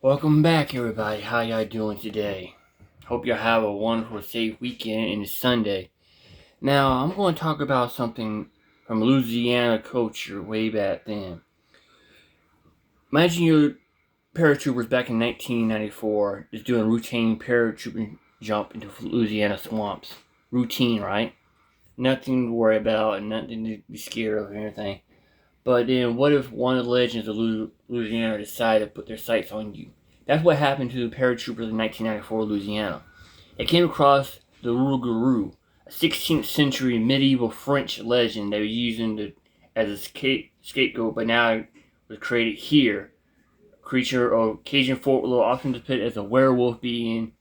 Welcome back, everybody. How y'all doing today? Hope y'all have a wonderful, safe weekend and it's Sunday. Now, I'm going to talk about something from Louisiana culture way back then. Imagine your paratroopers back in 1994 just doing a routine paratrooping jump into Louisiana swamps. Routine, right? Nothing to worry about and nothing to be scared of or anything. But then, what if one of the legends of Louisiana decided to put their sights on you? That's what happened to the paratroopers in 1994 Louisiana. They came across the Rougarou, a 16th century medieval French legend they were using as a scapegoat, but now it was created here. A creature of Cajun folklore, often depicted as a werewolf being,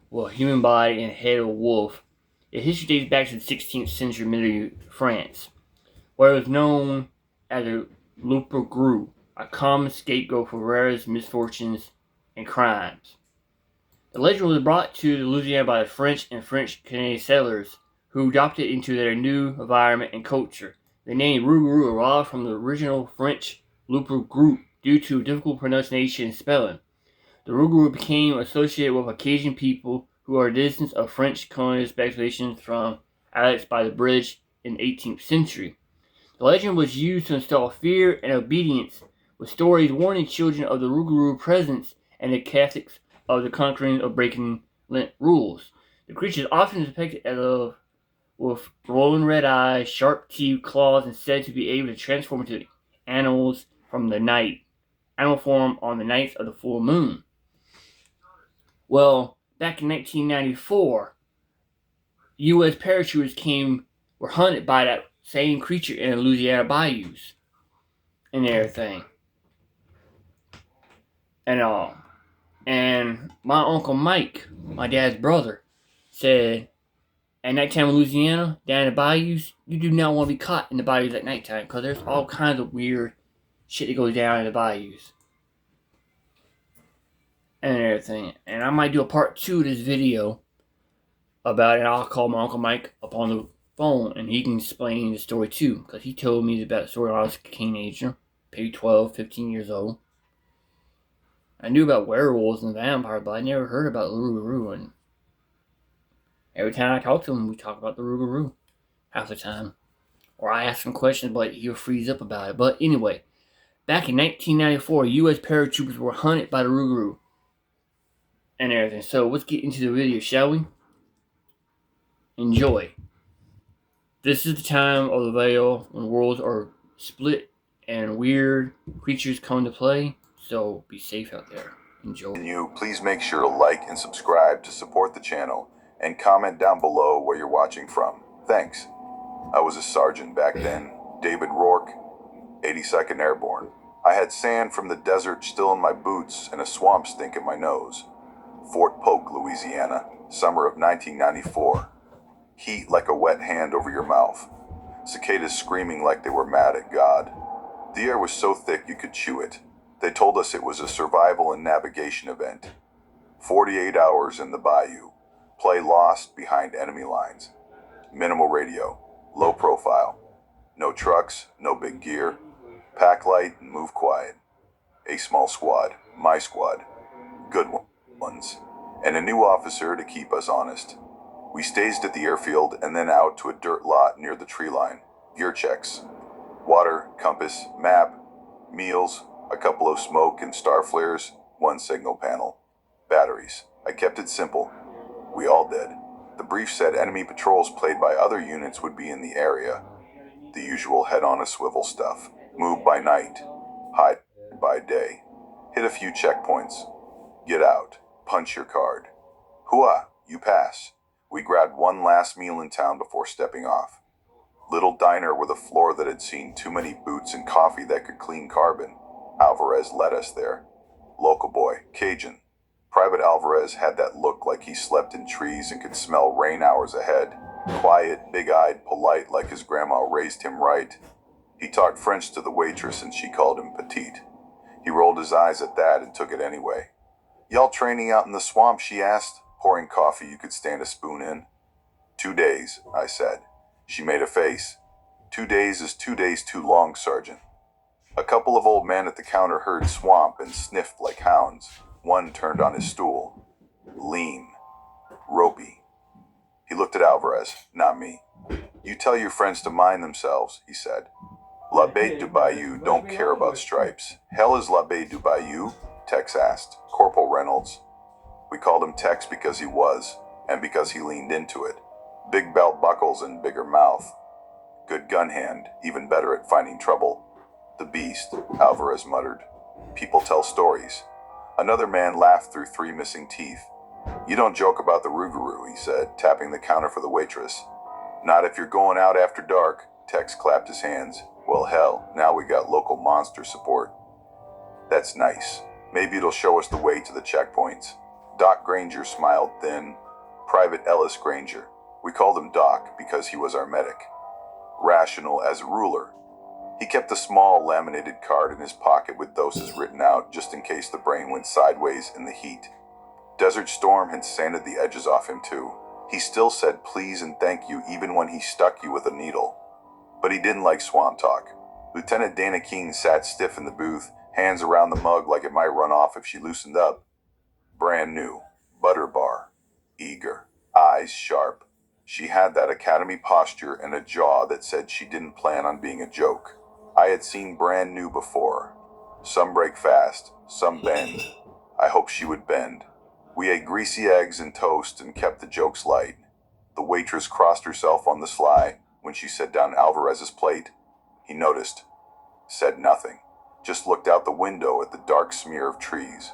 well, a human body and head of a wolf. Its history dates back to the 16th century medieval France, where it was known as a Rougarou, a common scapegoat for various misfortunes and crimes. The legend was brought to Louisiana by the French and French-Canadian settlers, who adopted it into their new environment and culture. The name Rougarou arrived from the original French Loup-Garou due to difficult pronunciation and spelling. The Rougarou became associated with Cajun people who are descendants of French colonial expeditions from Alex by the British in the 18th century. The legend was used to instill fear and obedience, with stories warning children of the Rougarou presence and the Catholics of the conquering of breaking Lent rules. The creature is often depicted as with glowing red eyes, sharp teeth, claws, and said to be able to transform into animals from the night, animal form on the nights of the full moon. Well, back in 1994, U.S. parachutists were hunted by that same creature in the Louisiana bayous and everything and all. And my Uncle Mike, my dad's brother, said at nighttime in Louisiana, down in the bayous, you do not want to be caught in the bayous at nighttime because there's all kinds of weird shit that goes down in the bayous and everything. And I might do a part 2 of this video about it. I'll call my Uncle Mike up on the phone and he can explain the story too, because he told me about the story when I was a teenager, maybe 12, 15 years old. I knew about werewolves and vampires, but I never heard about the Rougarou. And every time I talk to him, we talk about the Rougarou half the time. Or I ask him questions, but he'll freeze up about it. But anyway, back in 1994, U.S. paratroopers were hunted by the Rougarou and everything. So let's get into the video, shall we? Enjoy. This is the time of the veil when worlds are split and weird creatures come to play. So be safe out there. Enjoy. Please make sure to like and subscribe to support the channel and comment down below where you're watching from. Thanks. I was a sergeant back then, David Rourke, 82nd Airborne. I had sand from the desert still in my boots and a swamp stink in my nose. Fort Polk, Louisiana, summer of 1994. Heat like a wet hand over your mouth. Cicadas screaming like they were mad at God. The air was so thick you could chew it. They told us it was a survival and navigation event. 48 hours in the bayou. Play lost behind enemy lines. Minimal radio. Low profile. No trucks, no big gear. Pack light and move quiet. A small squad. My squad. Good ones. And a new officer to keep us honest. We staged at the airfield and then out to a dirt lot near the tree line. Gear checks. Water, compass, map, meals, a couple of smoke and star flares, one signal panel. Batteries. I kept it simple. We all did. The brief said enemy patrols played by other units would be in the area. The usual head on a swivel stuff. Move by night. Hide by day. Hit a few checkpoints. Get out. Punch your card. Hooah, you pass. We grabbed one last meal in town before stepping off. Little diner with a floor that had seen too many boots and coffee that could clean carbon. Alvarez led us there. Local boy, Cajun. Private Alvarez had that look like he slept in trees and could smell rain hours ahead. Quiet, big-eyed, polite like his grandma raised him right. He talked French to the waitress and she called him petite. He rolled his eyes at that and took it anyway. Y'all training out in the swamp, she asked, pouring coffee you could stand a spoon in. 2 days, I said. She made a face. 2 days is 2 days too long, Sergeant. A couple of old men at the counter heard swamp and sniffed like hounds. One turned on his stool. Lean. Ropey. He looked at Alvarez, not me. You tell your friends to mind themselves, he said. La Bête du Bayou don't care about stripes. Hell is La Bête du Bayou? Tex asked. Corporal Reynolds. We called him Tex because he was, and because he leaned into it. Big belt buckles and bigger mouth. Good gun hand, even better at finding trouble. The beast, Alvarez muttered. People tell stories. Another man laughed through 3 missing teeth. You don't joke about the Rougarou, he said, tapping the counter for the waitress. Not if you're going out after dark. Tex clapped his hands. Well, hell, now we got local monster support. That's nice. Maybe it'll show us the way to the checkpoints. Doc Granger smiled thin. Private Ellis Granger. We called him Doc because he was our medic. Rational as a ruler. He kept a small laminated card in his pocket with doses written out just in case the brain went sideways in the heat. Desert Storm had sanded the edges off him too. He still said please and thank you even when he stuck you with a needle. But he didn't like swamp talk. Lieutenant Dana Keene sat stiff in the booth, hands around the mug like it might run off if she loosened up. Brand new. Butter bar. Eager. Eyes sharp. She had that academy posture and a jaw that said she didn't plan on being a joke. I had seen brand new before. Some break fast, some bend. I hoped she would bend. We ate greasy eggs and toast and kept the jokes light. The waitress crossed herself on the sly when she set down Alvarez's plate. He noticed. Said nothing. Just looked out the window at the dark smear of trees.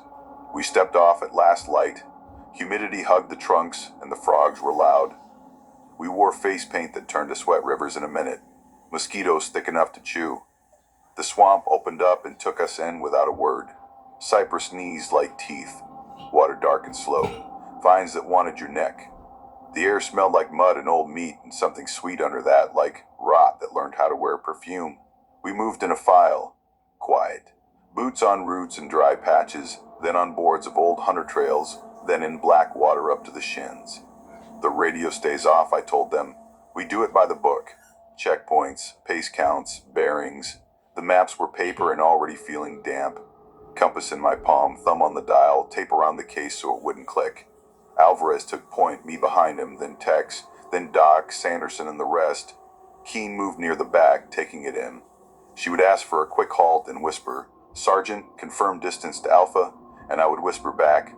We stepped off at last light. Humidity hugged the trunks and the frogs were loud. We wore face paint that turned to sweat rivers in a minute. Mosquitoes thick enough to chew. The swamp opened up and took us in without a word. Cypress knees like teeth. Water dark and slow. Vines that wanted your neck. The air smelled like mud and old meat and something sweet under that, like rot that learned how to wear perfume. We moved in a file. Quiet. Boots on roots and dry patches, then on boards of old hunter trails, then in black water up to the shins. The radio stays off, I told them. We do it by the book. Checkpoints, pace counts, bearings. The maps were paper and already feeling damp. Compass in my palm, thumb on the dial, tape around the case so it wouldn't click. Alvarez took point, me behind him, then Tex, then Doc, Sanderson, and the rest. Keene moved near the back, taking it in. She would ask for a quick halt and whisper, Sergeant, confirm distance to Alpha, and I would whisper back,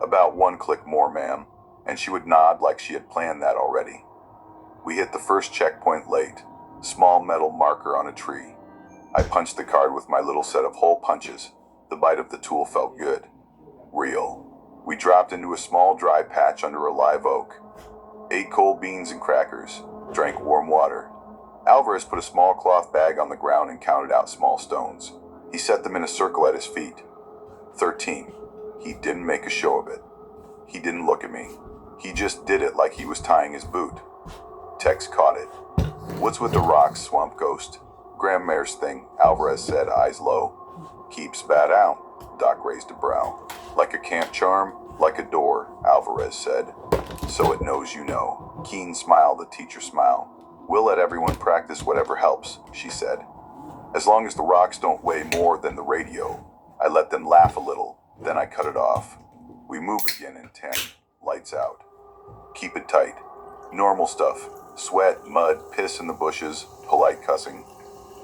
about 1 click more, ma'am, and she would nod like she had planned that already. We hit the first checkpoint late, small metal marker on a tree. I punched the card with my little set of hole punches. The bite of the tool felt good. Real. We dropped into a small dry patch under a live oak. Ate cold beans and crackers. Drank warm water. Alvarez put a small cloth bag on the ground and counted out small stones. He set them in a circle at his feet. 13. He didn't make a show of it. He didn't look at me. He just did it like he was tying his boot. Tex caught it. What's with the rocks, Swamp Ghost? Grandmare's thing, Alvarez said, eyes low. Keeps bad out. Doc raised a brow. Like a camp charm, like a door, Alvarez said. So it knows you know. Keene smiled a teacher smile. We'll let everyone practice whatever helps, she said. As long as the rocks don't weigh more than the radio. I let them laugh a little, then I cut it off. We move again in 10. Lights out. Keep it tight. Normal stuff. Sweat, mud, piss in the bushes, polite cussing.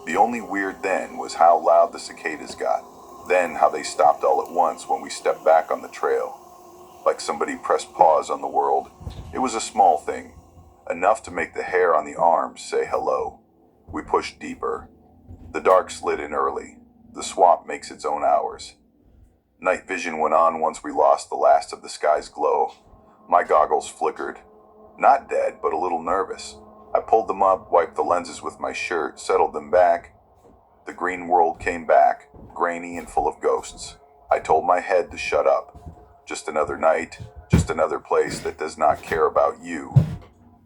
The only weird then was how loud the cicadas got. Then how they stopped all at once when we stepped back on the trail. Like somebody pressed pause on the world. It was a small thing. Enough to make the hair on the arms say hello. We pushed deeper. The dark slid in early. The swamp makes its own hours. Night vision went on once we lost the last of the sky's glow. My goggles flickered. Not dead, but a little nervous. I pulled them up, wiped the lenses with my shirt, settled them back. The green world came back, grainy and full of ghosts. I told my head to shut up. Just another night, just another place that does not care about you.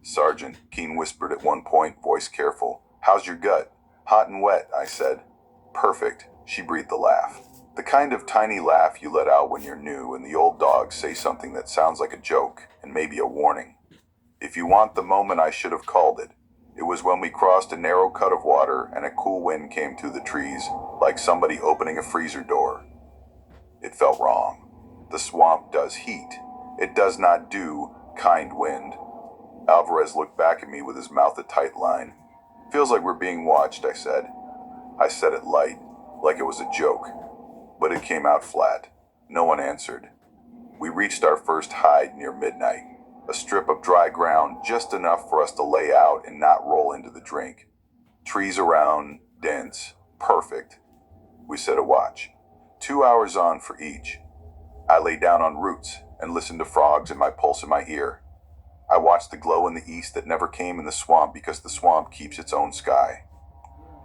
Sergeant, Keene whispered at one point, voice careful. How's your gut? Hot and wet, I said. Perfect, she breathed a laugh. The kind of tiny laugh you let out when you're new and the old dogs say something that sounds like a joke and maybe a warning. If you want the moment I should have called it, it was when we crossed a narrow cut of water and a cool wind came through the trees, like somebody opening a freezer door. It felt wrong. The swamp does heat. It does not do kind wind. Alvarez looked back at me with his mouth a tight line. Feels like we're being watched, I said. I said it light, like it was a joke. But it came out flat. No one answered. We reached our first hide near midnight. A strip of dry ground, just enough for us to lay out and not roll into the drink. Trees around, dense, perfect. We set a watch. 2 hours on for each. I lay down on roots and listened to frogs and my pulse in my ear. I watched the glow in the east that never came in the swamp because the swamp keeps its own sky.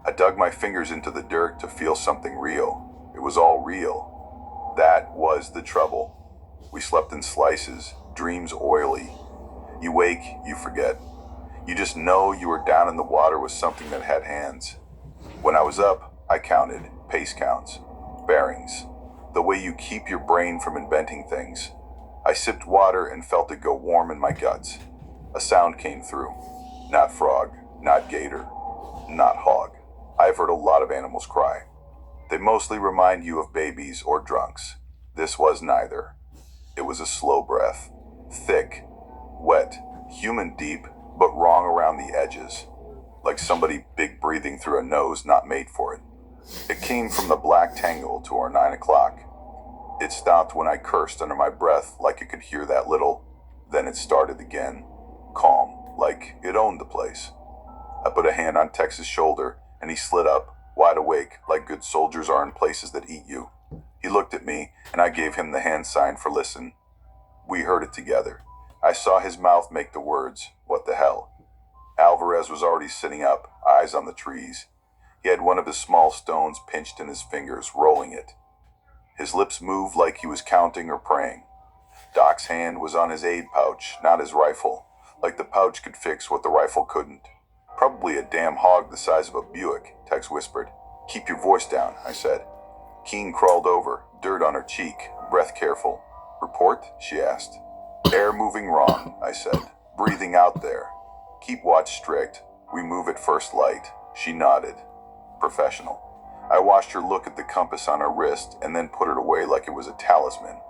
I dug my fingers into the dirt to feel something real. It was all real. That was the trouble. We slept in slices, dreams oily. You wake, you forget. You just know you were down in the water with something that had hands. When I was up, I counted pace counts, bearings, the way you keep your brain from inventing things. I sipped water and felt it go warm in my guts. A sound came through. Not frog, not gator, not hog. I've heard a lot of animals cry. They mostly remind you of babies or drunks. This was neither. It was a slow breath. Thick, wet, human deep, but wrong around the edges. Like somebody big breathing through a nose not made for it. It came from the black tangle to our 9 o'clock. It stopped when I cursed under my breath like it could hear that little. Then it started again. Calm, like it owned the place. I put a hand on Tex's shoulder and he slid up, wide awake, like good soldiers are in places that eat you. He looked at me and I gave him the hand sign for listen. We heard it together. I saw his mouth make the words, what the hell? Alvarez was already sitting up, eyes on the trees. He had one of his small stones pinched in his fingers, rolling it. His lips moved like he was counting or praying. Doc's hand was on his aid pouch, not his rifle, like the pouch could fix what the rifle couldn't. Probably a damn hog the size of a Buick, Tex whispered. Keep your voice down, I said. Keen crawled over, dirt on her cheek, breath careful. Report? She asked. Air moving wrong, I said. Breathing out there. Keep watch strict. We move at first light. She nodded. Professional. I watched her look at the compass on her wrist and then put it away like it was a talisman.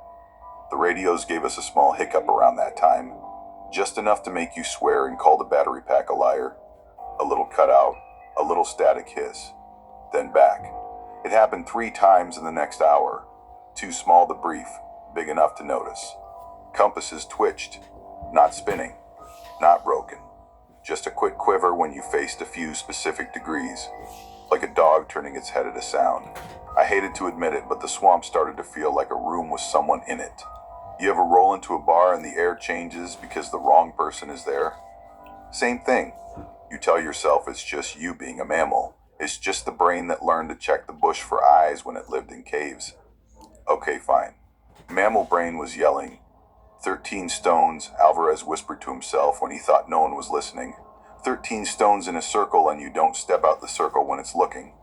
The radios gave us a small hiccup around that time. Just enough to make you swear and call the battery pack a liar. A little cutout, a little static hiss. Then back. It happened 3 times in the next hour. Too small to brief, big enough to notice. Compasses twitched. Not spinning. Not broken. Just a quick quiver when you faced a few specific degrees. Like a dog turning its head at a sound. I hated to admit it, but the swamp started to feel like a room with someone in it. You ever roll into a bar and the air changes because the wrong person is there? Same thing. You tell yourself it's just you being a mammal. It's just the brain that learned to check the bush for eyes when it lived in caves. Okay, fine. Mammal brain was yelling. 13 stones, Alvarez whispered to himself when he thought no one was listening. 13 stones in a circle and you don't step out the circle when it's looking.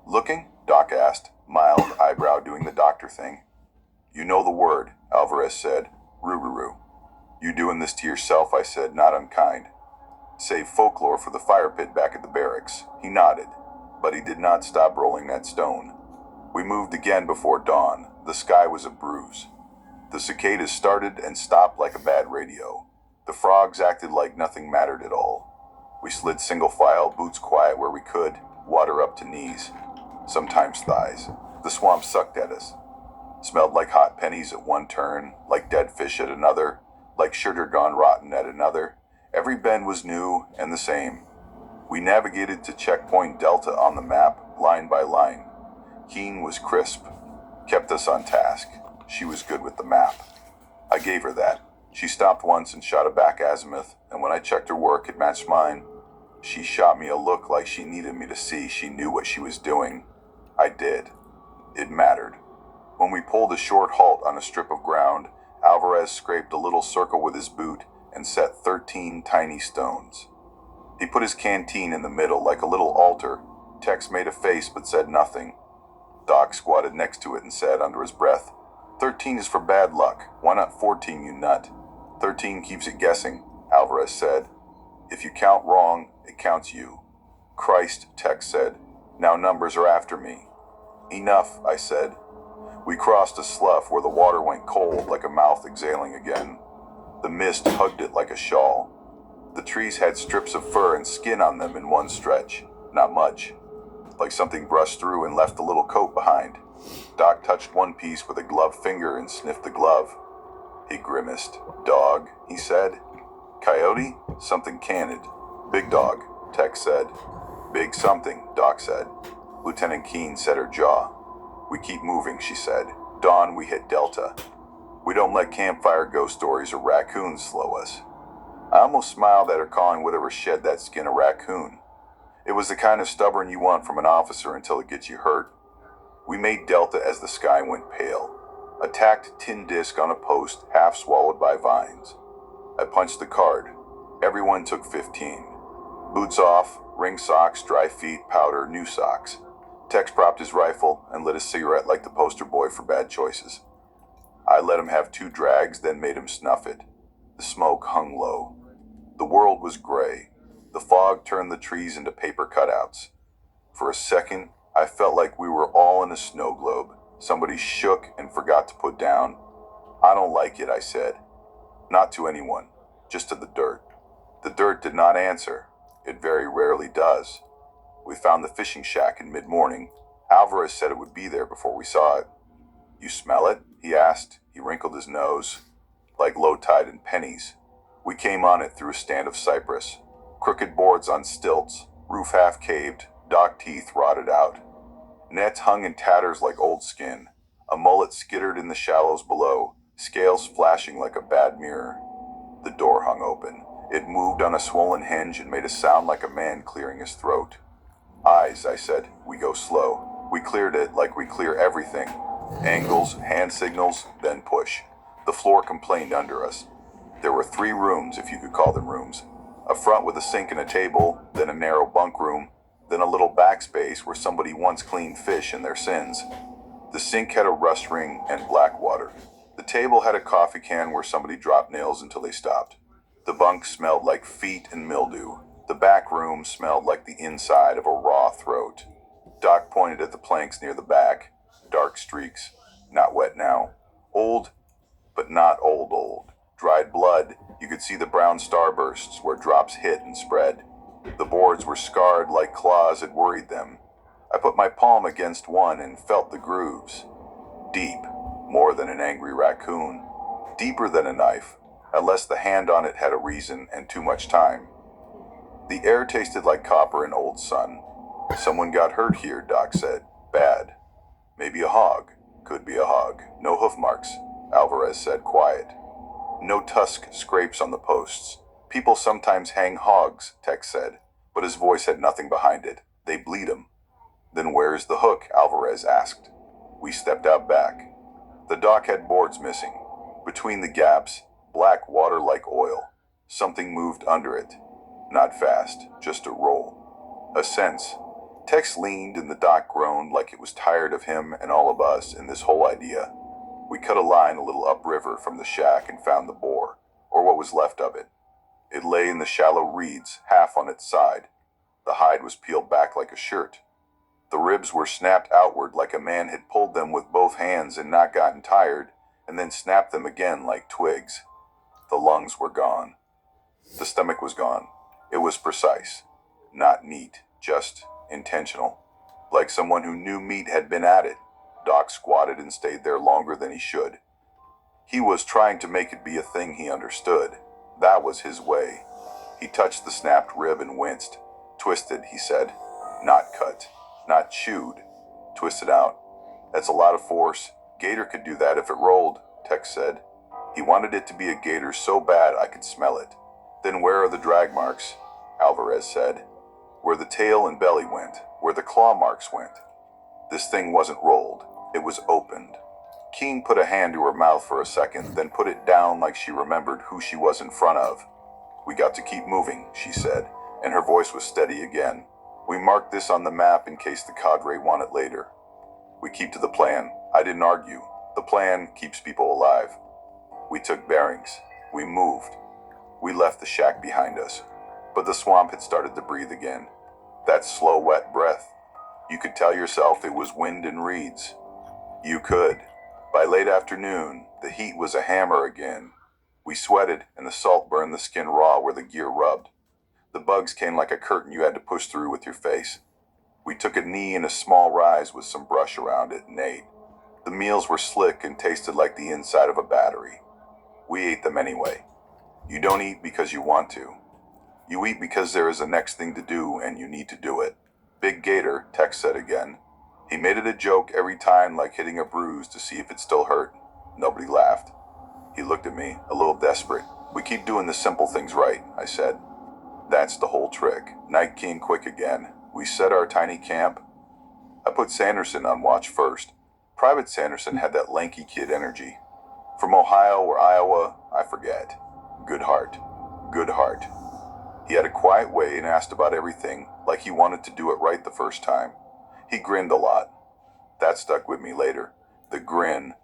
Looking? Doc asked, mild eyebrow doing the doctor thing. You know the word, Alvarez said. Rougarou. You doing this to yourself, I said, not unkind. Save folklore for the fire pit back at the barracks. He nodded, but he did not stop rolling that stone. We moved again before dawn. The sky was a bruise. The cicadas started and stopped like a bad radio. The frogs acted like nothing mattered at all. We slid single file, boots quiet where we could, water up to knees, sometimes thighs. The swamp sucked at us. Smelled like hot pennies at one turn, like dead fish at another, like sugar gone rotten at another. Every bend was new and the same. We navigated to checkpoint Delta on the map, line by line. Keen was crisp, kept us on task. She was good with the map. I gave her that. She stopped once and shot a back azimuth, and when I checked her work, it matched mine. She shot me a look like she needed me to see she knew what she was doing. I did. It mattered. When we pulled a short halt on a strip of ground, Alvarez scraped a little circle with his boot and set 13 tiny stones. He put his canteen in the middle like a little altar. Tex made a face but said nothing. Doc squatted next to it and said under his breath, 13 is for bad luck. Why not 14, you nut? 13 keeps it guessing, Alvarez said. If you count wrong, it counts you. Christ, Tex said. Now numbers are after me. Enough, I said. We crossed a slough where the water went cold like a mouth exhaling again. The mist hugged it like a shawl. The trees had strips of fur and skin on them in one stretch. Not much. Like something brushed through and left a little coat behind. Doc touched one piece with a gloved finger and sniffed the glove. He grimaced. "Dog," he said. "Coyote?" Something canid. "Big dog," Tex said. "Big something," Doc said. Lieutenant Keene set her jaw. "We keep moving," she said. "Dawn, we hit Delta. We don't let campfire ghost stories or raccoons slow us." I almost smiled at her calling whatever shed that skin a raccoon. It was the kind of stubborn you want from an officer until it gets you hurt. We made Delta as the sky went pale. A tacked tin disc on a post, half swallowed by vines. I punched the card. Everyone took 15. Boots off, ring socks, dry feet, powder, new socks. Tex propped his rifle and lit a cigarette like the poster boy for bad choices. I let him have 2 drags, then made him snuff it. The smoke hung low. The world was gray. The fog turned the trees into paper cutouts. For a second, I felt like we were all in a snow globe. Somebody shook and forgot to put down. "I don't like it," I said. Not to anyone, just to the dirt. The dirt did not answer. It very rarely does. We found the fishing shack in mid-morning. Alvarez said it would be there before we saw it. "You smell it?" he asked. He wrinkled his nose. "Like low tide and pennies." We came on it through a stand of cypress. Crooked boards on stilts, roof half caved, dock teeth rotted out. Nets hung in tatters like old skin. A mullet skittered in the shallows below, scales flashing like a bad mirror. The door hung open. It moved on a swollen hinge and made a sound like a man clearing his throat. "Eyes," I said. "We go slow." We cleared it like we clear everything. Angles, hand signals, then push. The floor complained under us. There were 3 rooms, if you could call them rooms. A front with a sink and a table, then a narrow bunk room, then a little backspace where somebody once cleaned fish in their sins. The sink had a rust ring and black water. The table had a coffee can where somebody dropped nails until they stopped. The bunk smelled like feet and mildew. The back room smelled like the inside of a raw throat. Doc pointed at the planks near the back. Dark streaks. Not wet now. Old, but not old. Dried blood. You could see the brown starbursts where drops hit and spread. The boards were scarred like claws had worried them. I put my palm against one and felt the grooves. Deep, more than an angry raccoon. Deeper than a knife, unless the hand on it had a reason and too much time. The air tasted like copper and old sun. "Someone got hurt here," Doc said. "Bad. Maybe a hog. Could be a hog. No hoof marks," Alvarez said, quiet. "No tusk scrapes on the posts. People sometimes hang hogs," Tex said, but his voice had nothing behind it. "They bleed 'em." "Then where's the hook?" Alvarez asked. We stepped out back. The dock had boards missing. Between the gaps, black water like oil. Something moved under it. Not fast, just a roll. A sense. Tex leaned and the dock groaned like it was tired of him and all of us in this whole idea. We cut a line a little upriver from the shack and found the boar, or what was left of it. It lay in the shallow reeds, half on its side. The hide was peeled back like a shirt. The ribs were snapped outward like a man had pulled them with both hands and not gotten tired, and then snapped them again like twigs. The lungs were gone. The stomach was gone. It was precise. Not neat, just intentional. Like someone who knew meat had been at it. Doc squatted and stayed there longer than he should. He was trying to make it be a thing he understood. That was his way. He touched the snapped rib and winced. "Twisted," he said. "Not cut. Not chewed. Twisted out. That's a lot of force. Gator could do that if it rolled," Tex said. He wanted it to be a gator so bad I could smell it. "Then where are the drag marks?" Alvarez said. "Where the tail and belly went. Where the claw marks went." This thing wasn't rolled. It was opened. Keene put a hand to her mouth for a second, then put it down like she remembered who she was in front of. "We got to keep moving," she said, and her voice was steady again. "We marked this on the map in case the cadre want it later. We keep to the plan." I didn't argue. The plan keeps people alive. We took bearings. We moved. We left the shack behind us. But the swamp had started to breathe again. That slow, wet breath. You could tell yourself it was wind and reeds. You could. By late afternoon, the heat was a hammer again. We sweated, and the salt burned the skin raw where the gear rubbed. The bugs came like a curtain you had to push through with your face. We took a knee in a small rise with some brush around it and ate. The meals were slick and tasted like the inside of a battery. We ate them anyway. You don't eat because you want to. You eat because there is a next thing to do and you need to do it. Big Gator, Tex said again. He made it a joke every time, like hitting a bruise to see if it still hurt. Nobody laughed. He looked at me, a little desperate. We keep doing the simple things right, I said. That's the whole trick. Night came quick again. We set our tiny camp. I put Sanderson on watch first. Private Sanderson had that lanky kid energy. From Ohio or Iowa, I forget. Good heart. Good heart. He had a quiet way and asked about everything, like he wanted to do it right the first time. He grinned a lot. That stuck with me later. The grin.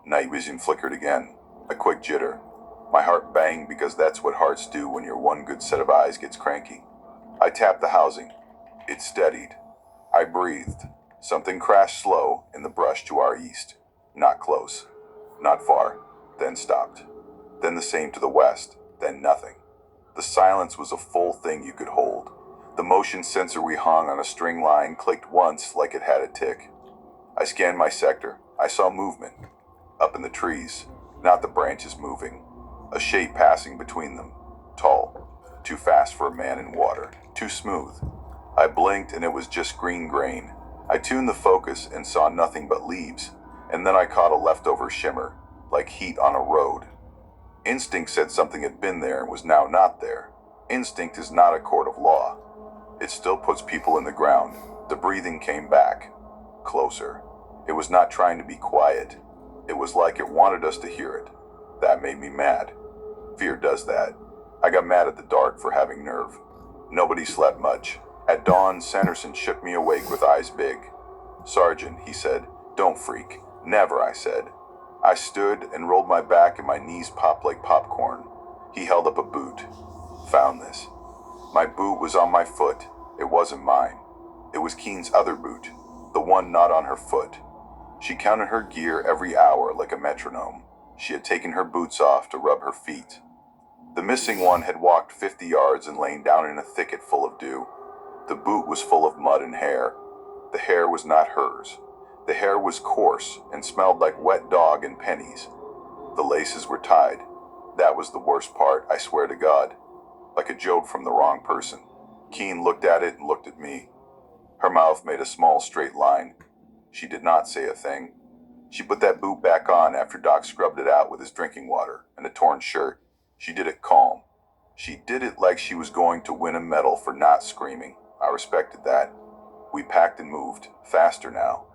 Night vision flickered again. A quick jitter. My heart banged because that's what hearts do when your one good set of eyes gets cranky. I tapped the housing. It steadied. I breathed. Something crashed slow in the brush to our east. Not close. Not far. Then stopped. Then the same to the west. Then nothing. The silence was a full thing you could hold. The motion sensor we hung on a string line clicked once like it had a tick. I scanned my sector. I saw movement. Up in the trees. Not the branches moving. A shape passing between them. Tall. Too fast for a man in water. Too smooth. I blinked and it was just green grain. I tuned the focus and saw nothing but leaves. And then I caught a leftover shimmer, like heat on a road. Instinct said something had been there and was now not there. Instinct is not a court of law. It still puts people in the ground. The breathing came back. Closer. It was not trying to be quiet. It was like it wanted us to hear it. That made me mad. Fear does that. I got mad at the dark for having nerve. Nobody slept much. At dawn, Sanderson shook me awake with eyes big. Sergeant, he said, don't freak. Never, I said. I stood and rolled my back and my knees popped like popcorn. He held up a boot. Found this. My boot was on my foot. It wasn't mine. It was Keen's other boot, the one not on her foot. She counted her gear every hour like a metronome. She had taken her boots off to rub her feet. The missing one had walked 50 yards and lain down in a thicket full of dew. The boot was full of mud and hair. The hair was not hers. The hair was coarse and smelled like wet dog and pennies. The laces were tied. That was the worst part, I swear to God. Like a joke from the wrong person. Keen looked at it and looked at me. Her mouth made a small straight line. She did not say a thing. She put that boot back on after Doc scrubbed it out with his drinking water and a torn shirt. She did it calm. She did it like she was going to win a medal for not screaming. I respected that. We packed and moved, faster now.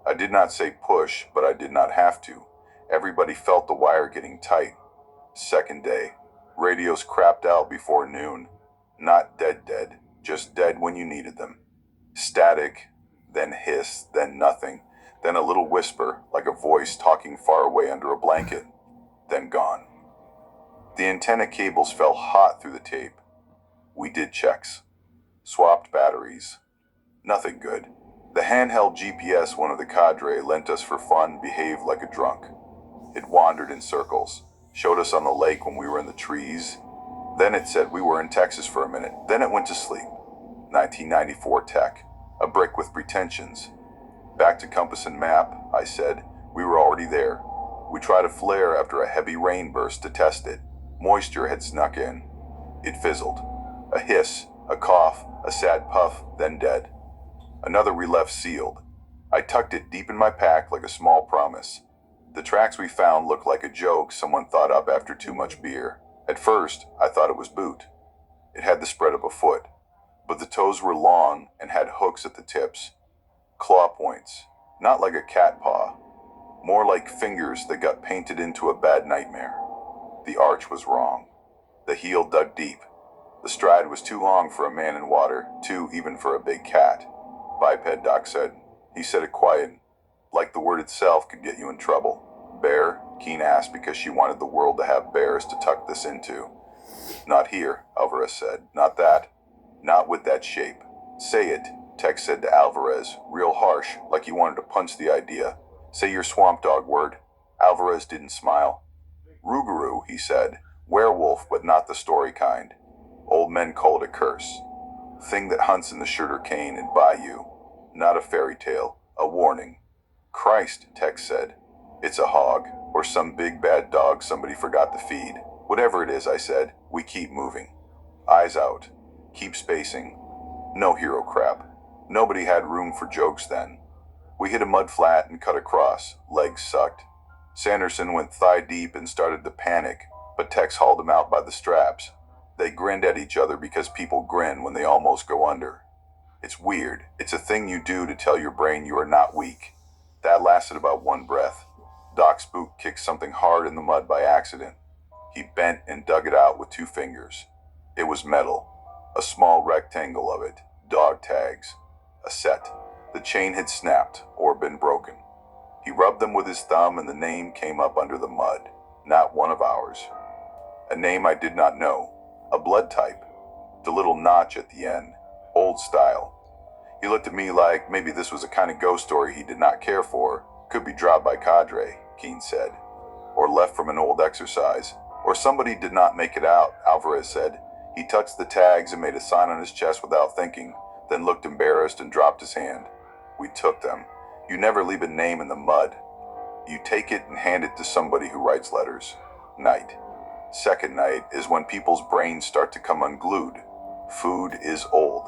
I did not say push, but I did not have to. Everybody felt the wire getting tight. Second day. Radios crapped out before noon. Not dead, just dead when you needed them. Static, then hiss, then nothing, then a little whisper, like a voice talking far away under a blanket, then gone. The antenna cables fell hot through the tape. We did checks. Swapped batteries. Nothing good. The handheld GPS one of the cadre lent us for fun behaved like a drunk. It wandered in circles, showed us on the lake when we were in the trees. Then it said we were in Texas for a minute. Then it went to sleep. 1994 tech. A brick with pretensions. Back to compass and map, I said. We were already there. We tried a flare after a heavy rain burst to test it. Moisture had snuck in. It fizzled. A hiss, a cough, a sad puff, then dead. Another we left sealed. I tucked it deep in my pack like a small promise. The tracks we found looked like a joke someone thought up after too much beer. At first, I thought it was boot. It had the spread of a foot, but the toes were long and had hooks at the tips. Claw points, not like a cat paw, more like fingers that got painted into a bad nightmare. The arch was wrong. The heel dug deep. The stride was too long for a man in water, too even for a big cat. Biped, Doc said. He said it quiet, like the word itself could get you in trouble. Bear? Keen asked because she wanted the world to have bears to tuck this into. Not here, Alvarez said. Not that. Not with that shape. Say it, Tex said to Alvarez, real harsh, like he wanted to punch the idea. Say your swamp dog word. Alvarez didn't smile. Rougarou, he said. Werewolf, but not the story kind. Old men call it a curse. Thing that hunts in the sugar cane and bayou. Not a fairy tale, a warning. Christ, Tex said. It's a hog, or some big bad dog somebody forgot to feed. Whatever it is, I said, we keep moving. Eyes out. Keep spacing. No hero crap. Nobody had room for jokes then. We hit a mud flat and cut across. Legs sucked. Sanderson went thigh deep and started to panic, but Tex hauled him out by the straps. They grinned at each other because people grin when they almost go under. It's weird. It's a thing you do to tell your brain you are not weak. That lasted about one breath. Doc Spook kicked something hard in the mud by accident. He bent and dug it out with 2 fingers. It was metal. A small rectangle of it. Dog tags. A set. The chain had snapped or been broken. He rubbed them with his thumb and the name came up under the mud. Not one of ours. A name I did not know. A blood type. The little notch at the end. Old style. He looked at me like maybe this was a kind of ghost story he did not care for. Could be dropped by Cadre, Keene said. Or left from an old exercise. Or somebody did not make it out, Alvarez said. He touched the tags and made a sign on his chest without thinking, then looked embarrassed and dropped his hand. We took them. You never leave a name in the mud. You take it and hand it to somebody who writes letters. Night. Second night is when people's brains start to come unglued. Food is old.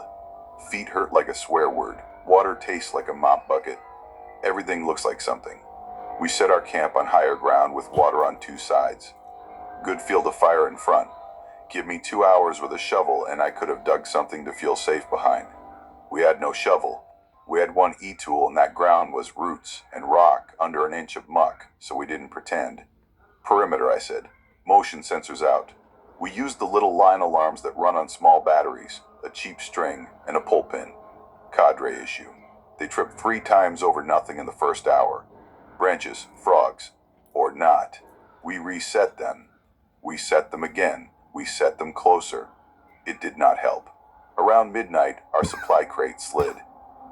Feet hurt like a swear word. Water tastes like a mop bucket. Everything looks like something. We set our camp on higher ground with water on 2 sides. Good field of fire in front. Give me 2 hours with a shovel and I could have dug something to feel safe behind. We had no shovel. We had 1 e-tool and that ground was roots and rock under an inch of muck, so we didn't pretend. Perimeter, I said. Motion sensors out. We used the little line alarms that run on small batteries, a cheap string, and a pull pin. Cadre issue. They tripped 3 times over nothing in the first hour. Branches, frogs, or not. We reset them. We set them again. We set them closer. It did not help. Around midnight, our supply crate slid.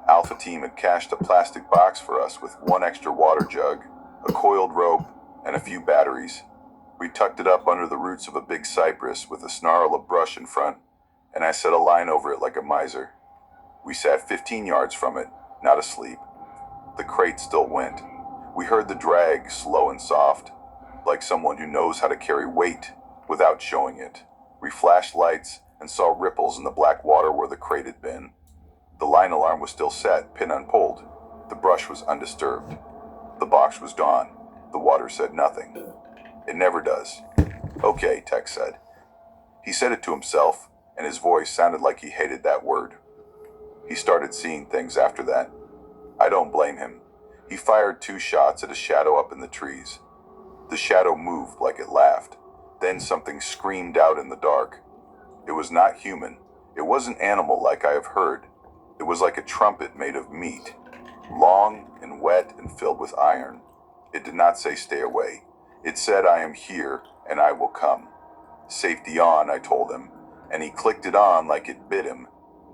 Alpha Team had cached a plastic box for us with 1 extra water jug, a coiled rope, and a few batteries. We tucked it up under the roots of a big cypress with a snarl of brush in front, and I set a line over it like a miser. We sat 15 yards from it, not asleep. The crate still went. We heard the drag, slow and soft, like someone who knows how to carry weight without showing it. We flashed lights and saw ripples in the black water where the crate had been. The line alarm was still set, pin unpulled. The brush was undisturbed. The box was gone. The water said nothing. It never does. Okay, Tex said. He said it to himself, and his voice sounded like he hated that word. He started seeing things after that. I don't blame him. He fired 2 shots at a shadow up in the trees. The shadow moved like it laughed. Then something screamed out in the dark. It was not human. It wasn't animal like I have heard. It was like a trumpet made of meat, long and wet and filled with iron. It did not say stay away. It said I am here and I will come. Safety on, I told him, and he clicked it on like it bit him.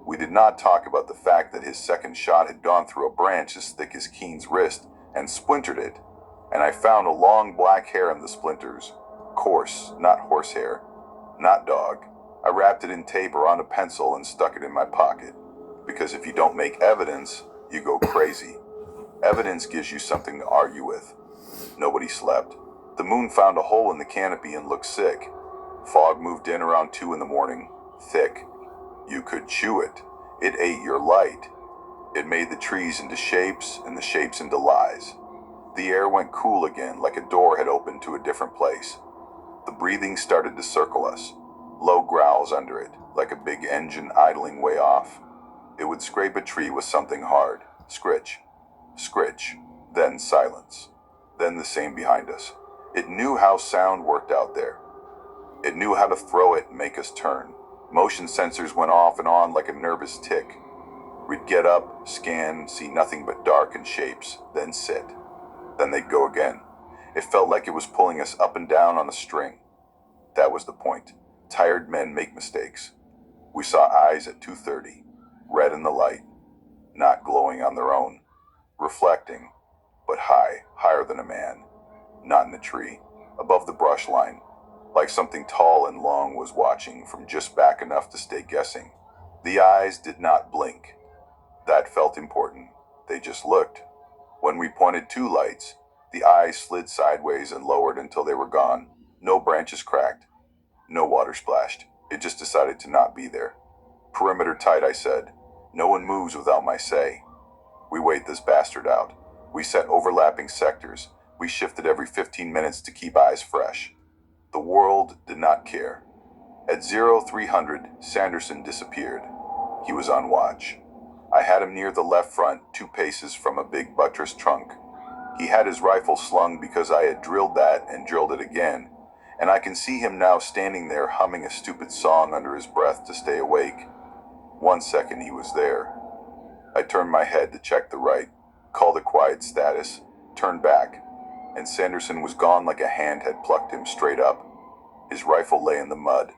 We did not talk about the fact that his second shot had gone through a branch as thick as Keene's wrist and splintered it, and I found a long black hair in the splinters. Coarse, not horsehair, not dog. I wrapped it in tape or on a pencil and stuck it in my pocket. Because if you don't make evidence, you go crazy. Evidence gives you something to argue with. Nobody slept. The moon found a hole in the canopy and looked sick. Fog moved in around 2 in the morning. Thick. You could chew it. It ate your light. It made the trees into shapes and the shapes into lies. The air went cool again, like a door had opened to a different place. The breathing started to circle us. Low growls under it, like a big engine idling way off. It would scrape a tree with something hard. Scritch. Scritch. Then silence. Then the same behind us. It knew how sound worked out there. It knew how to throw it and make us turn. Motion sensors went off and on like a nervous tick. We'd get up, scan, see nothing but dark and shapes, then sit. Then they'd go again. It felt like it was pulling us up and down on a string. That was the point. Tired men make mistakes. We saw eyes at 2:30, red in the light, not glowing on their own, reflecting. but high, higher than a man. Not in the tree, above the brush line, like something tall and long was watching from just back enough to stay guessing. The eyes did not blink. That felt important. They just looked. When we pointed 2 lights, the eyes slid sideways and lowered until they were gone. No branches cracked. No water splashed. It just decided to not be there. Perimeter tight, I said. No one moves without my say. We wait this bastard out. We set overlapping sectors. We shifted every 15 minutes to keep eyes fresh. The world did not care. At 0300, Sanderson disappeared. He was on watch. I had him near the left front, 2 paces from a big buttress trunk. He had his rifle slung because I had drilled that and drilled it again, and I can see him now standing there humming a stupid song under his breath to stay awake. 1 second he was there. I turned my head to check the right, called a quiet status, turned back, and Sanderson was gone like a hand had plucked him straight up. His rifle lay in the mud.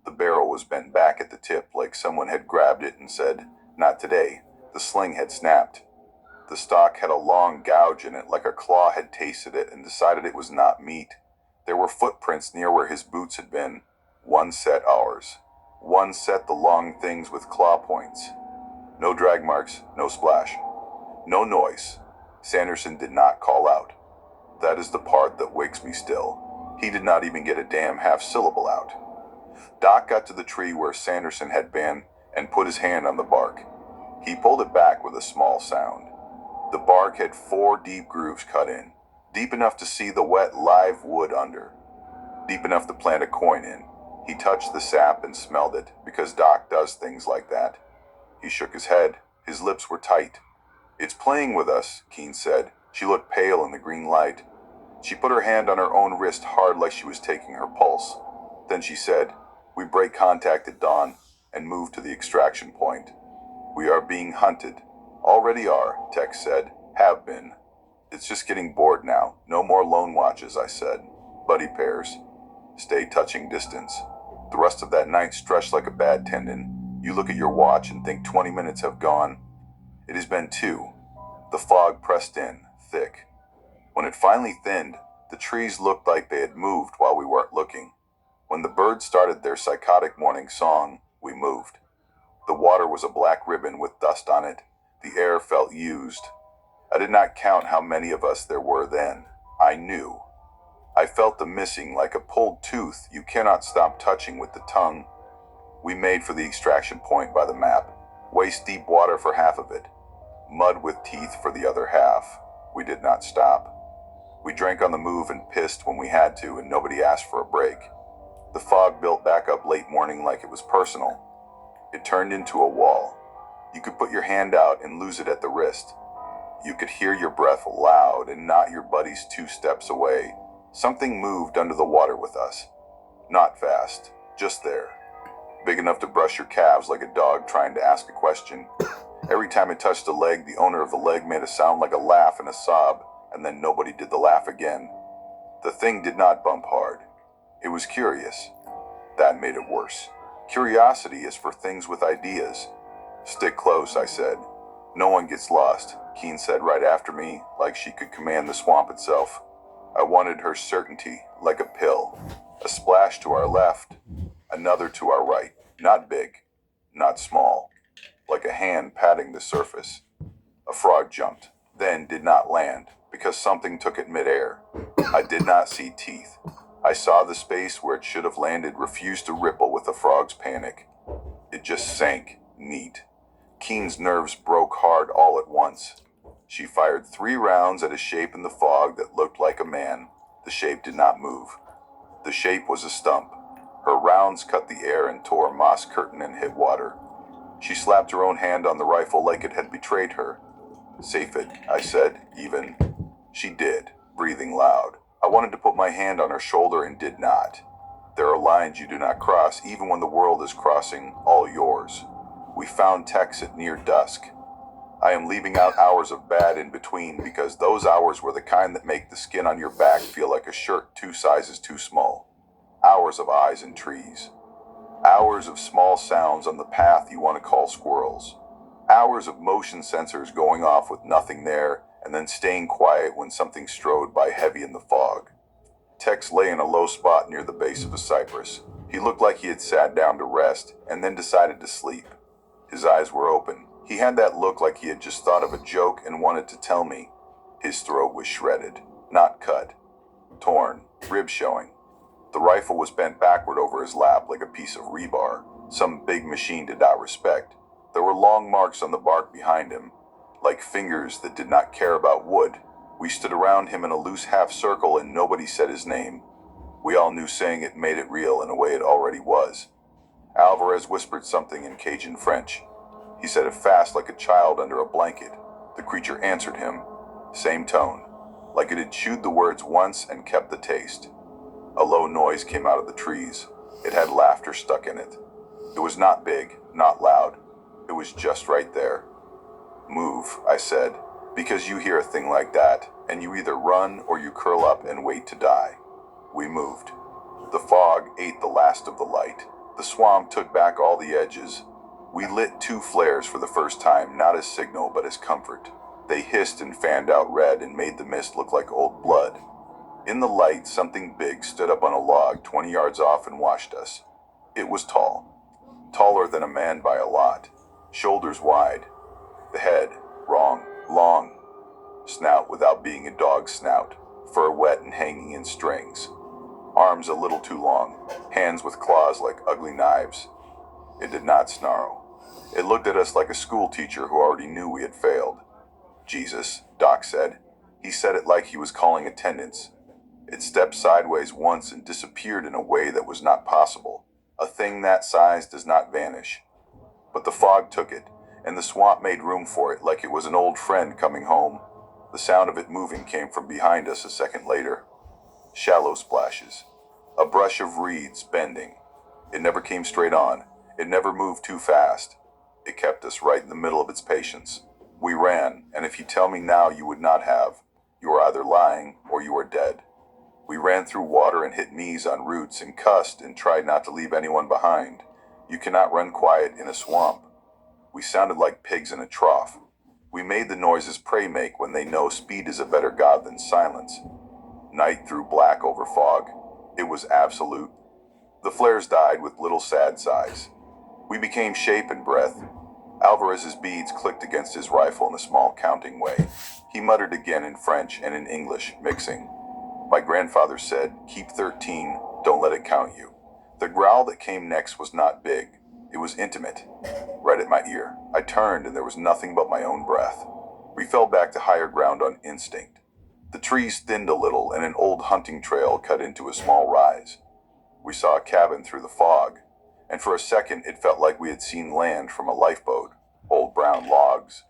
The barrel was bent back at the tip like someone had grabbed it and said, "Not today." The sling had snapped. The stock had a long gouge in it like a claw had tasted it and decided it was not meat. There were footprints near where his boots had been. 1 set ours. 1 set the long things with claw points. No drag marks, no splash. No noise. Sanderson did not call out. That is the part that wakes me still. He did not even get a damn half syllable out. Doc got to the tree where Sanderson had been and put his hand on the bark. He pulled it back with a small sound. The bark had 4 deep grooves cut in, deep enough to see the wet live wood under, deep enough to plant a coin in. He touched the sap and smelled it, because Doc does things like that. He shook his head. His lips were tight. "It's playing with us," Keene said. She looked pale in the green light. She put her hand on her own wrist hard like she was taking her pulse. Then she said, "We break contact at dawn and move to the extraction point. We are being hunted." "Already are," Tex said. "Have been. It's just getting bored now. No more lone watches," I said. "Buddy pairs. Stay touching distance. The rest of that night stretched like a bad tendon. You look at your watch and think 20 minutes have gone. It has been 2. The fog pressed in, thick. When it finally thinned, the trees looked like they had moved while we weren't looking. When the birds started their psychotic morning song, we moved. The water was a black ribbon with dust on it. The air felt used. I did not count how many of us there were then. I knew. I felt the missing like a pulled tooth you cannot stop touching with the tongue. We made for the extraction point by the map. Waist-deep water for half of it. Mud with teeth for the other half. We did not stop. We drank on the move and pissed when we had to, and nobody asked for a break. The fog built back up late morning like it was personal. It turned into a wall. You could put your hand out and lose it at the wrist. You could hear your breath loud and not your buddies 2 steps away. Something moved under the water with us. Not fast, just there. Big enough to brush your calves like a dog trying to ask a question. Every time it touched a leg, the owner of the leg made a sound like a laugh and a sob, and then nobody did the laugh again. The thing did not bump hard. It was curious. That made it worse. Curiosity is for things with ideas. "Stick close," I said. "No one gets lost," Keene said right after me, like she could command the swamp itself. I wanted her certainty, like a pill. A splash to our left, another to our right. Not big, not small. Like a hand patting the surface. A frog jumped, then did not land, because something took it midair. I did not see teeth. I saw the space where it should have landed refuse to ripple with the frog's panic. It just sank, neat. Keene's nerves broke hard all at once. She fired 3 rounds at a shape in the fog that looked like a man. The shape did not move. The shape was a stump. Her rounds cut the air and tore a moss curtain and hit water. She slapped her own hand on the rifle like it had betrayed her. "Safe it," I said, even. She did, breathing loud. I wanted to put my hand on her shoulder and did not. There are lines you do not cross, even when the world is crossing all yours. We found Tex at near dusk. I am leaving out hours of bad in between because those hours were the kind that make the skin on your back feel like a shirt 2 sizes too small. Hours of eyes and trees. Hours of small sounds on the path you want to call squirrels. Hours of motion sensors going off with nothing there, and and then staying quiet when something strode by heavy in the fog. Tex lay in a low spot near the base of a cypress. He looked like he had sat down to rest and then decided to sleep. His eyes were open. He had that look like he had just thought of a joke and wanted to tell me. His throat was shredded, not cut. Torn, ribs showing. The rifle was bent backward over his lap like a piece of rebar, some big machine did not respect. There were long marks on the bark behind him, like fingers that did not care about wood. We stood around him in a loose half circle and nobody said his name. We all knew saying it made it real in a way it already was. Alvarez whispered something in Cajun French. He said it fast like a child under a blanket. The creature answered him, same tone, like it had chewed the words once and kept the taste. A low noise came out of the trees. It had laughter stuck in it. It was not big, not loud. It was just right there. Move, I said, because you hear a thing like that, and you either run or you curl up and wait to die. We moved. The fog ate the last of the light. The swamp took back all the edges. We lit 2 flares for the first time, not as signal but as comfort. They hissed and fanned out red and made the mist look like old blood. In the light, something big stood up on a log 20 yards off and watched us. It was tall. Taller than a man by a lot. Shoulders wide. The head, wrong, long. Snout without being a dog's snout. Fur wet and hanging in strings. Arms a little too long. Hands with claws like ugly knives. It did not snarl. It looked at us like a school teacher who already knew we had failed. Jesus, Doc said. He said it like he was calling attendance. It stepped sideways once and disappeared in a way that was not possible. A thing that size does not vanish. But the fog took it, and the swamp made room for it like it was an old friend coming home. The sound of it moving came from behind us a second later. Shallow splashes. A brush of reeds bending. It never came straight on. It never moved too fast. It kept us right in the middle of its patience. We ran, and if you tell me now you would not have, you are either lying or you are dead. We ran through water and hit knees on roots and cussed and tried not to leave anyone behind. You cannot run quiet in a swamp. We sounded like pigs in a trough. We made the noises prey make when they know speed is a better god than silence. Night threw black over fog. It was absolute. The flares died with little sad sighs. We became shape and breath. Alvarez's beads clicked against his rifle in a small counting way. He muttered again in French and in English, mixing. My grandfather said, keep 13, don't let it count you. The growl that came next was not big. It was intimate. Right at my ear. I turned and there was nothing but my own breath. We fell back to higher ground on instinct. The trees thinned a little and an old hunting trail cut into a small rise. We saw a cabin through the fog, and for a second it felt like we had seen land from a lifeboat. Old brown logs.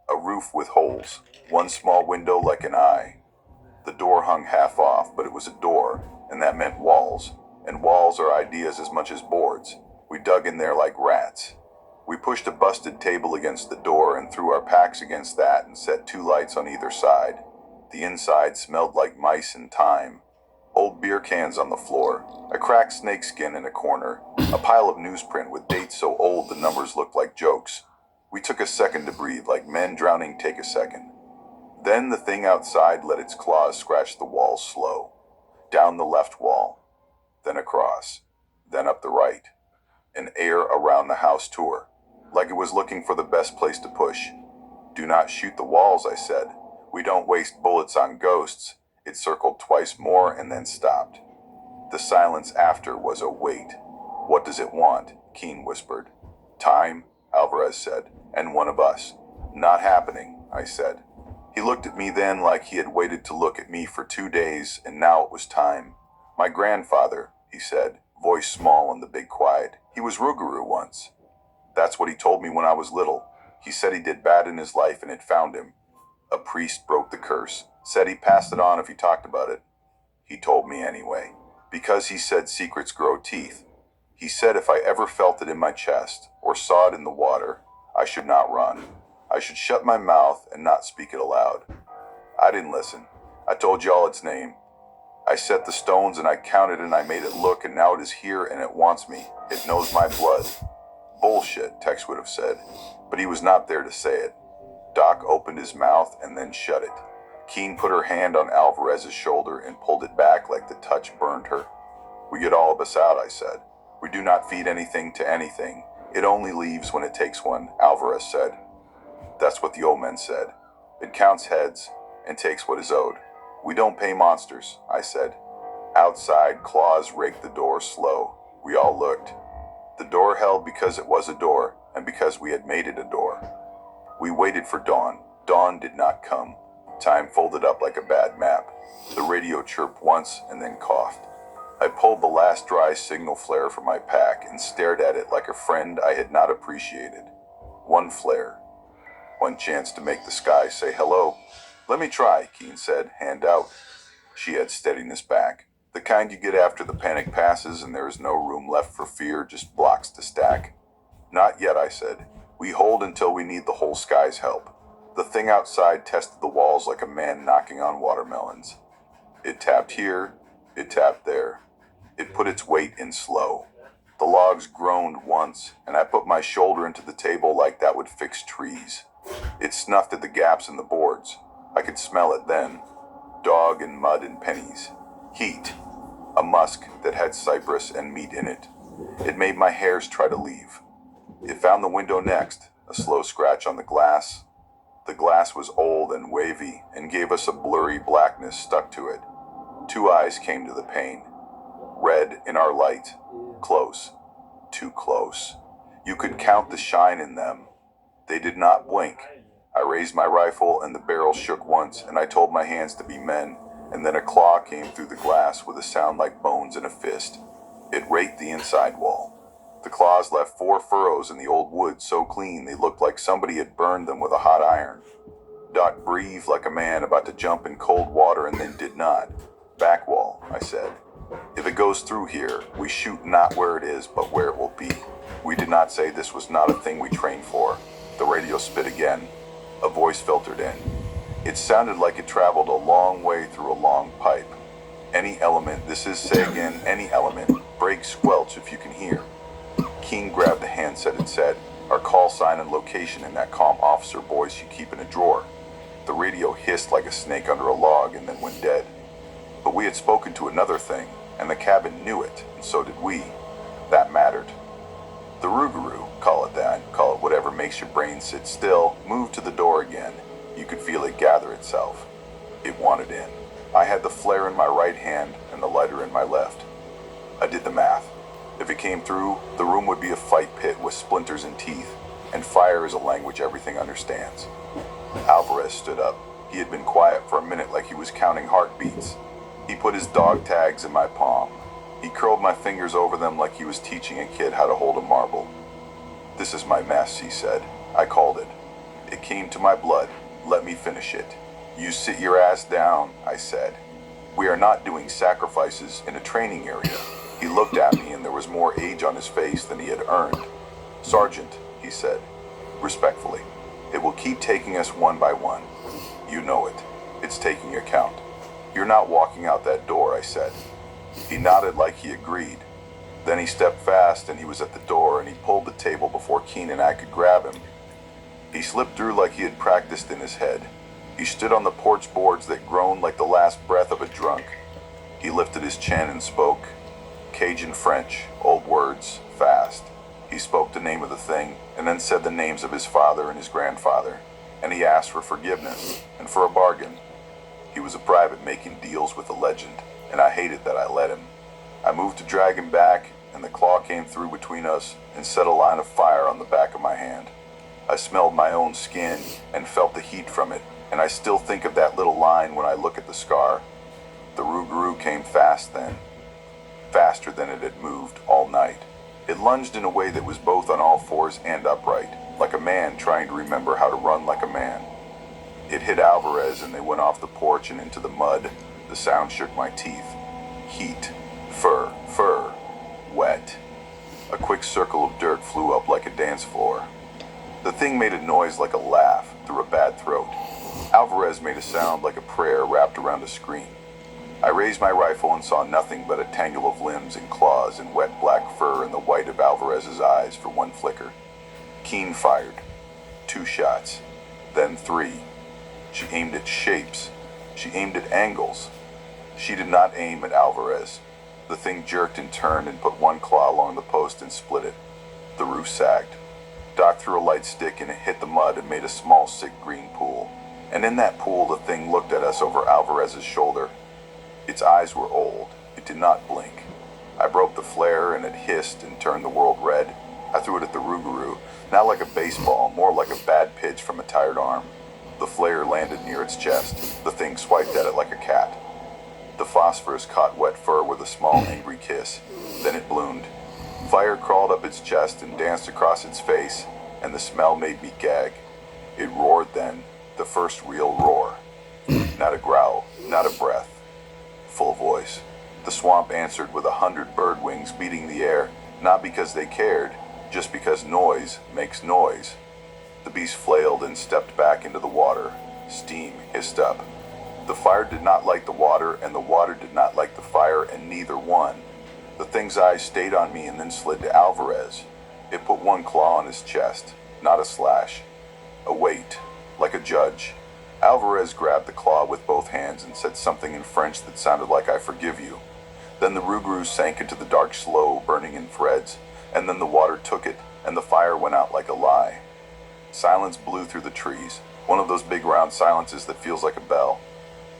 A roof with holes. One small window like an eye. The door hung half off, but it was a door, and that meant walls. And walls are ideas as much as boards. We dug in there like rats. We pushed a busted table against the door and threw our packs against that and set 2 lights on either side. The inside smelled like mice and thyme. Old beer cans on the floor, a cracked snakeskin in a corner, a pile of newsprint with dates so old the numbers looked like jokes. We took a second to breathe, like men drowning take a second. Then the thing outside let its claws scratch the walls slow. Down the left wall. Then across. Then up the right. An air around the house tour. Like it was looking for the best place to push. Do not shoot the walls, I said. We don't waste bullets on ghosts. It circled twice more and then stopped. The silence after was a wait. What does it want? Keene whispered. Time, Alvarez said, and one of us. Not happening, I said. He looked at me then like he had waited to look at me for 2 days, and now it was time. My grandfather, he said, voice small in the big quiet. He was Rougarou once. That's what he told me when I was little. He said he did bad in his life and it found him. A priest broke the curse, said he passed it on if he talked about it. He told me anyway, because he said secrets grow teeth. He said if I ever felt it in my chest, or saw it in the water, I should not run. I should shut my mouth and not speak it aloud. I didn't listen. I told y'all its name. I set the stones and I counted and I made it look, and now it is here and it wants me. It knows my blood. Bullshit, Tex would have said, but he was not there to say it. Doc opened his mouth and then shut it. Keen put her hand on Alvarez's shoulder and pulled it back like the touch burned her. "We get all of us out," I said. "We do not feed anything to anything. It only leaves when it takes one," Alvarez said. "That's what the old men said. It counts heads and takes what is owed. We don't pay monsters," I said. Outside, claws raked the door slow. We all looked. The door held because it was a door, and because we had made it a door. We waited for dawn. Dawn did not come. Time folded up like a bad map. The radio chirped once and then coughed. I pulled the last dry signal flare from my pack and stared at it like a friend I had not appreciated. One flare. One chance to make the sky say hello. "Let me try," Keen said, hand out. She had steadiness back. The kind you get after the panic passes and there is no room left for fear, just blocks to stack. "Not yet," I said. "We hold until we need the whole sky's help." The thing outside tested the walls like a man knocking on watermelons. It tapped here, it tapped there. It put its weight in slow. The logs groaned once, and I put my shoulder into the table like that would fix trees. It snuffed at the gaps in the boards. I could smell it then. Dog and mud and pennies. Heat. A musk that had cypress and meat in it. It made my hairs try to leave. It found the window next, a slow scratch on the glass. The glass was old and wavy and gave us a blurry blackness stuck to it. Two eyes came to the pane. Red in our light. Close. Too close. You could count the shine in them. They did not blink. I raised my rifle and the barrel shook once, and I told my hands to be men, and then a claw came through the glass with a sound like bones in a fist. It raked the inside wall. The claws left 4 furrows in the old wood so clean they looked like somebody had burned them with a hot iron. Doc breathed like a man about to jump in cold water and then did not. "Back wall," I said. "If it goes through here, we shoot not where it is, but where it will be." We did not say this was not a thing we trained for. The radio spit again. A voice filtered in. It sounded like it traveled a long way through a long pipe. "Any element, this is, say again, any element, break, squelch if you can hear." King grabbed the handset and said, "Our call sign and location in that calm officer voice you keep in a drawer." The radio hissed like a snake under a log and then went dead. But we had spoken to another thing, and the cabin knew it, and so did we. That mattered. The Rougarou, call it that, call it whatever makes your brain sit still, moved to the door again. You could feel it gather itself. It wanted in. I had the flare in my right hand and the lighter in my left. I did the math. If it came through, the room would be a fight pit with splinters and teeth, and fire is a language everything understands. Alvarez stood up. He had been quiet for a minute like he was counting heartbeats. He put his dog tags in my palm. He curled my fingers over them like he was teaching a kid how to hold a marble. "This is my mess," he said. I called it. It came to my blood. Let me finish it. "You sit your ass down," I said. "We are not doing sacrifices in a training area." He looked at me and there was more age on his face than he had earned. "Sergeant," he said, respectfully, "it will keep taking us one by one. You know it. It's taking your count. You're not walking out that door," I said. He nodded like he agreed. Then he stepped fast and he was at the door and he pulled the table before Keen and I could grab him. He slipped through like he had practiced in his head. He stood on the porch boards that groaned like the last breath of a drunk. He lifted his chin and spoke. Cajun French, old words, fast. He spoke the name of the thing and then said the names of his father and his grandfather. And he asked for forgiveness and for a bargain. He was a private making deals with a legend, and I hated that I let him. I moved to drag him back, and the claw came through between us and set a line of fire on the back of my hand. I smelled my own skin and felt the heat from it, and I still think of that little line when I look at the scar. The Rougarou came fast then, faster than it had moved all night. It lunged in a way that was both on all fours and upright, like a man trying to remember how to run like a man. It hit Alvarez and they went off the porch and into the mud. The sound shook my teeth. Heat, fur, wet. A quick circle of dirt flew up like a dance floor. The thing made a noise like a laugh through a bad throat. Alvarez made a sound like a prayer wrapped around a scream. I raised my rifle and saw nothing but a tangle of limbs and claws and wet black fur and the white of Alvarez's eyes for one flicker. Keen fired. 2 shots. then 3. She aimed at shapes. She aimed at angles. She did not aim at Alvarez. The thing jerked and turned and put one claw along the post and split it. The roof sagged. Doc threw a light stick and it hit the mud and made a small, sick green pool. And in that pool, the thing looked at us over Alvarez's shoulder. Its eyes were old. It did not blink. I broke the flare and it hissed and turned the world red. I threw it at the Rougarou, not like a baseball, more like a bad pitch from a tired arm. The flare landed near its chest. The thing swiped at it like a cat. The phosphorus caught wet fur with a small, angry kiss. Then it bloomed. Fire crawled up its chest and danced across its face, and the smell made me gag. It roared then, the first real roar. Not a growl, not a breath. Full voice. The swamp answered with 100 bird wings beating the air, not because they cared, just because noise makes noise. The beast flailed and stepped back into the water. Steam hissed up. The fire did not like the water, and the water did not like the fire, and neither one. The thing's eyes stayed on me and then slid to Alvarez. It put one claw on his chest, not a slash. A weight, like a judge. Alvarez grabbed the claw with both hands and said something in French that sounded like "I forgive you." Then the Rougarou sank into the dark slough, burning in threads, and then the water took it, and the fire went out like a lie. Silence blew through the trees, one of those big round silences that feels like a bell.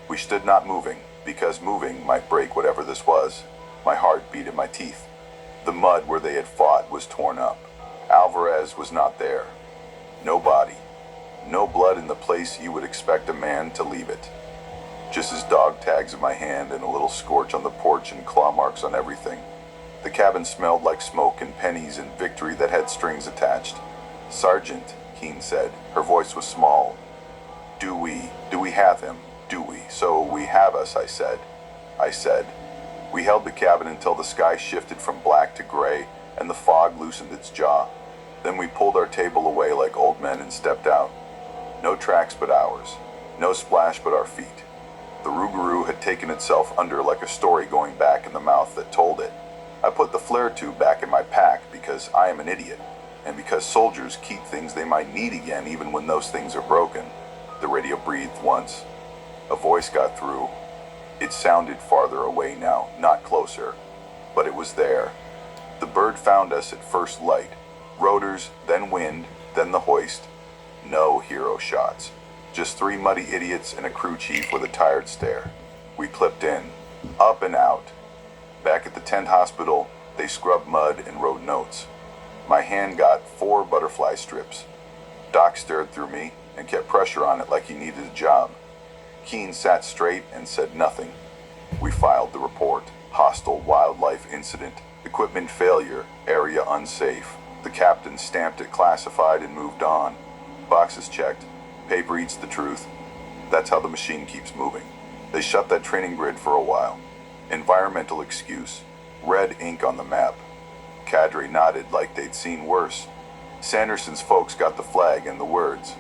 We stood not moving, because moving might break whatever this was. My heart beat in my teeth. The mud where they had fought was torn up. Alvarez was not there. No body. No blood in the place you would expect a man to leave it. Just his dog tags in my hand and a little scorch on the porch and claw marks on everything. The cabin smelled like smoke and pennies and victory that had strings attached. "Sergeant," Keene said. Her voice was small. Do we have him? Do we? So we have us, I said. We held the cabin until the sky shifted from black to gray and the fog loosened its jaw. Then we pulled our table away like old men and stepped out. No tracks but ours. No splash but our feet. The Rougarou had taken itself under like a story going back in the mouth that told it. I put the flare tube back in my pack because I am an idiot, and because soldiers keep things they might need again even when those things are broken. The radio breathed once. A voice got through. It sounded farther away now, not closer, but it was there. The bird found us at first light. Rotors, then wind, then the hoist. No hero shots. Just 3 muddy idiots and a crew chief with a tired stare. We clipped in. Up and out. Back at the tent hospital, they scrubbed mud and wrote notes. My hand got 4 butterfly strips. Doc stared through me and kept pressure on it like he needed a job. Keene sat straight and said nothing. We filed the report. Hostile wildlife incident. Equipment failure. Area unsafe. The captain stamped it classified and moved on. Boxes checked. Paper eats the truth. That's how the machine keeps moving. They shut that training grid for a while. Environmental excuse. Red ink on the map. Cadre nodded like they'd seen worse. Sanderson's folks got the flag and the words.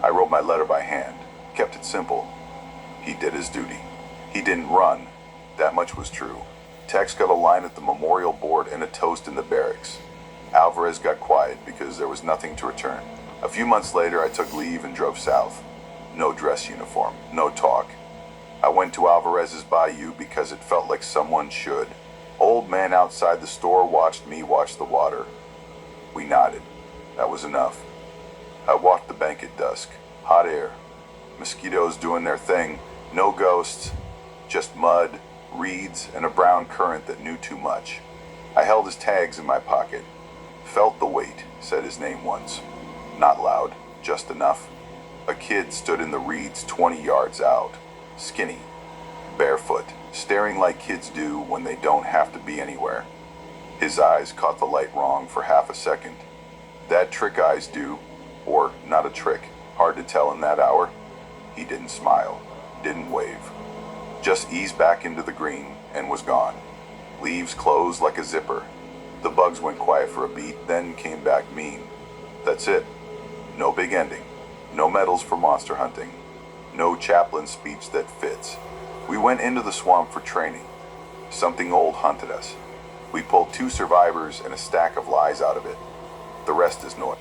I wrote my letter by hand. Kept it simple. He did his duty. He didn't run. That much was true. Tex got a line at the memorial board and a toast in the barracks. Alvarez got quiet because there was nothing to return. A few months later, I took leave and drove south. No dress uniform, no talk. I went to Alvarez's bayou because it felt like someone should. Old man outside the store watched me watch the water. We nodded. That was enough. I walked the bank at dusk. Hot air. Mosquitoes doing their thing. No ghosts. Just mud, reeds, and a brown current that knew too much. I held his tags in my pocket. Felt the weight, said his name once. Not loud, just enough. A kid stood in the reeds 20 yards out. Skinny. Barefoot, staring like kids do when they don't have to be anywhere. His eyes caught the light wrong for half a second. That trick eyes do, or not a trick, hard to tell in that hour. He didn't smile, didn't wave. Just eased back into the green and was gone. Leaves closed like a zipper. The bugs went quiet for a beat, then came back mean. That's it. No big ending. No medals for monster hunting. No chaplain speech that fits. We went into the swamp for training. Something old hunted us. We pulled 2 survivors and a stack of lies out of it. The rest is noise.